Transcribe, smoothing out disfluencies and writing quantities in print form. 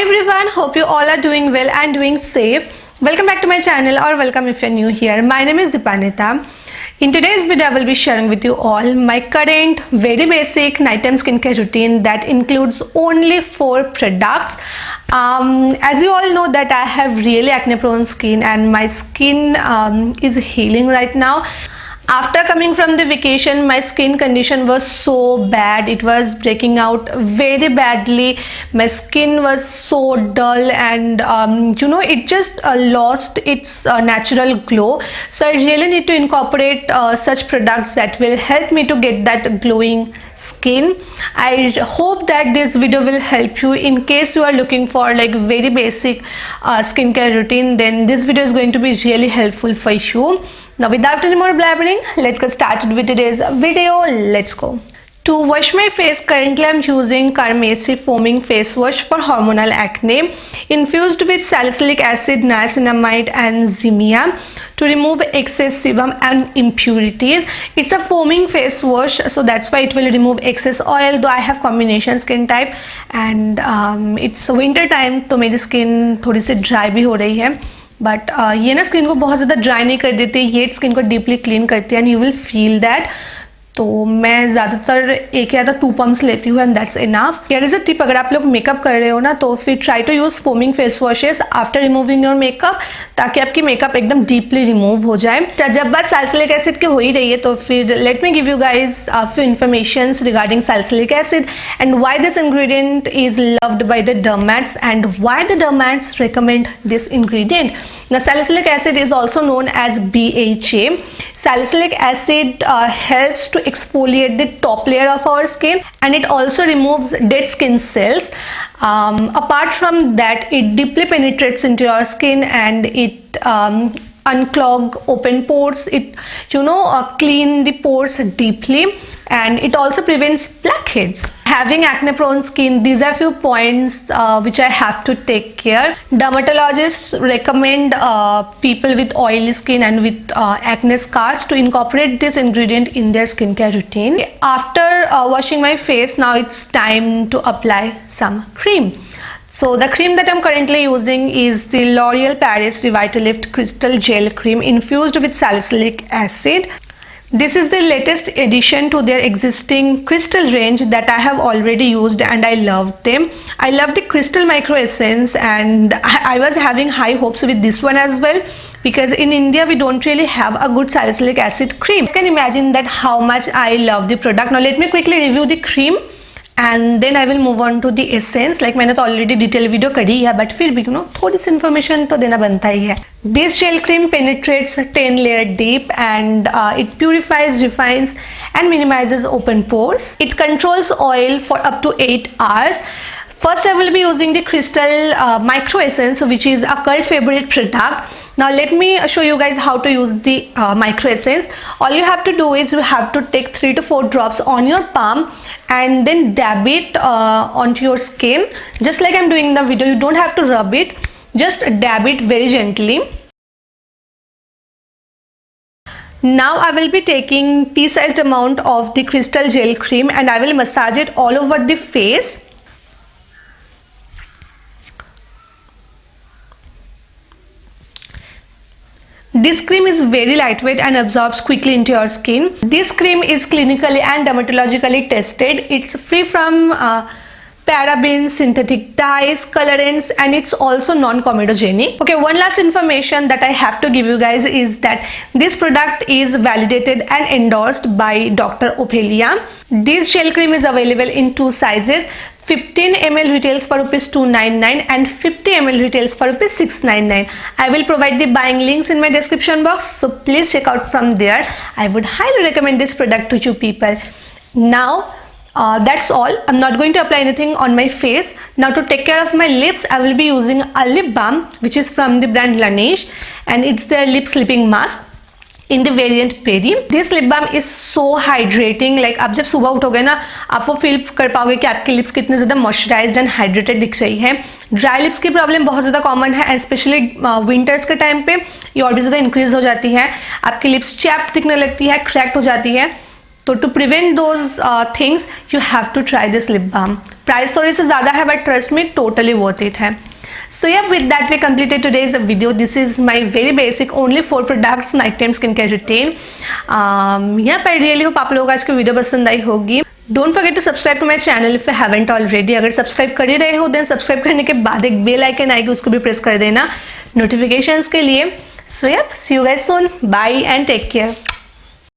everyone, hope you all are doing well and doing safe. Welcome back to my channel or welcome if you're new here. My name is Dipanita. In today's video, I will be sharing with you all my current very basic nighttime skincare routine that includes only 4 products. As you all know that I have really acne prone skin and my skin is healing right now. After coming from the vacation, my skin condition was so bad. It was breaking out very badly. My skin was so dull and it just lost its natural glow. So I really need to incorporate such products that will help me to get that glowing skin. I hope that this video will help you. In case you are looking for like very basic skincare routine, then this video is going to be really helpful for you. Now without any more blabbering, let's get started with today's video. Let's go. To wash my face, currently I'm using Carmesi foaming face wash for hormonal acne infused with salicylic acid, niacinamide and Zimia to remove excess sebum and impurities. It's a foaming face wash, so that's why it will remove excess oil. Though I have combination skin type and it's winter time, तो मेरी skin थोड़ी सी dry भी हो रही है. But ये ना skin को बहुत ज़्यादा ड्राई नहीं कर देती, ये स्किन को डीपली क्लीन करती है and you will feel that. तो मैं ज़्यादातर एक या 2 पम्प्स लेती हूँ and that's enough. Here is a tip, अगर आप लोग मेकअप कर रहे हो ना तो फिर try to use foaming face washes after removing your makeup, ताकि आपकी मेकअप एकदम डीपली रिमूव हो जाए. जब बात सैलिसिलिक एसिड की हो ही रही है तो फिर let me give you guys few information regarding salicylic acid and why this ingredient is loved by the dermats and why the dermats recommend this ingredient. Now salicylic acid is also known as BHA. Salicylic acid helps to exfoliate the top layer of our skin and it also removes dead skin cells. Apart from that, it deeply penetrates into your skin and it unclog open pores. It clean the pores deeply and it also prevents blackheads. Having acne prone skin, these are few points which I have to take care. Dermatologists recommend people with oily skin and with acne scars to incorporate this ingredient in their skincare routine. After washing my face, now it's time to apply some cream. So the cream that I'm currently using is the L'Oreal Paris Revitalift Crystal Gel Cream infused with salicylic acid. This is the latest addition to their existing crystal range that I have already used and I loved them. I love the crystal micro essence and I was having high hopes with this one as well, because in India we don't really have a good salicylic acid cream. You can imagine that how much I love the product. Now let me quickly review the cream and then I will move on to the essence. Like मैंने तो already detail video करी है, but फिर भी थोड़ी सी information तो देना बनता ही है. This gel cream penetrates 10 layer deep and it purifies, refines and minimizes open pores. It controls oil for up to 8 hours. First I will be using the Crystal Micro Essence, which is a cult favorite product. Now let me show you guys how to use the micro essence. All you have to do is you have to take 3 to 4 drops on your palm and then dab it onto your skin, just like I'm doing in the video. You don't have to rub it, just dab it very gently. Now I will be taking pea-sized amount of the crystal gel cream and I will massage it all over the face. This cream is very lightweight and absorbs quickly into your skin. This cream is clinically and dermatologically tested. It's free from parabens, synthetic dyes, colorants and it's also non-comedogenic. Okay, one last information that I have to give you guys is that this product is validated and endorsed by Dr. Ophelia. This gel cream is available in 2 sizes. 15 ml retails for rupees 299 and 50 ml retails for rupees 699. I will provide the buying links in my description box, so please check out from there. I would highly recommend this product to you people. Now that's all. I'm not going to apply anything on my face. Now to take care of my lips, I will be using a lip balm which is from the brand Laneige and it's their lip sleeping mask in the variant Peri. This lip balm is so hydrating. Like आप जब सुबह उठोगे ना, आप वो feel कर पाओगे कि आपके लिप्स कितने ज़्यादा मॉइस्चराइज्ड एंड हाइड्रेटेड दिख रही है. ड्राई लिप्स की प्रॉब्लम बहुत ज़्यादा कॉमन है एंड स्पेशली विंटर्स के टाइम पे ये और भी ज़्यादा इंक्रीज हो जाती है. आपकी लिप्स चैप्ड दिखने लगती है, क्रैक्ड हो जाती है. तो to prevent those things you have to try this lip balm. Price थोड़ी से ज़्यादा है but trust me totally worth it है। So yeah, with that we completed today's video. This is my very basic only 4 products night time skincare routine. Yeah, I really hope आप लोगों को आज की वीडियो पसंद आई होगी। Don't forget to subscribe to my channel if you haven't already. अगर subscribe कर ही रहे हो then सब्सक्राइब करने के बाद एक बेल आइकन आएगी, उसको भी प्रेस कर देना नोटिफिकेशंस के लिए। So yeah, see you guys soon. Bye and take care.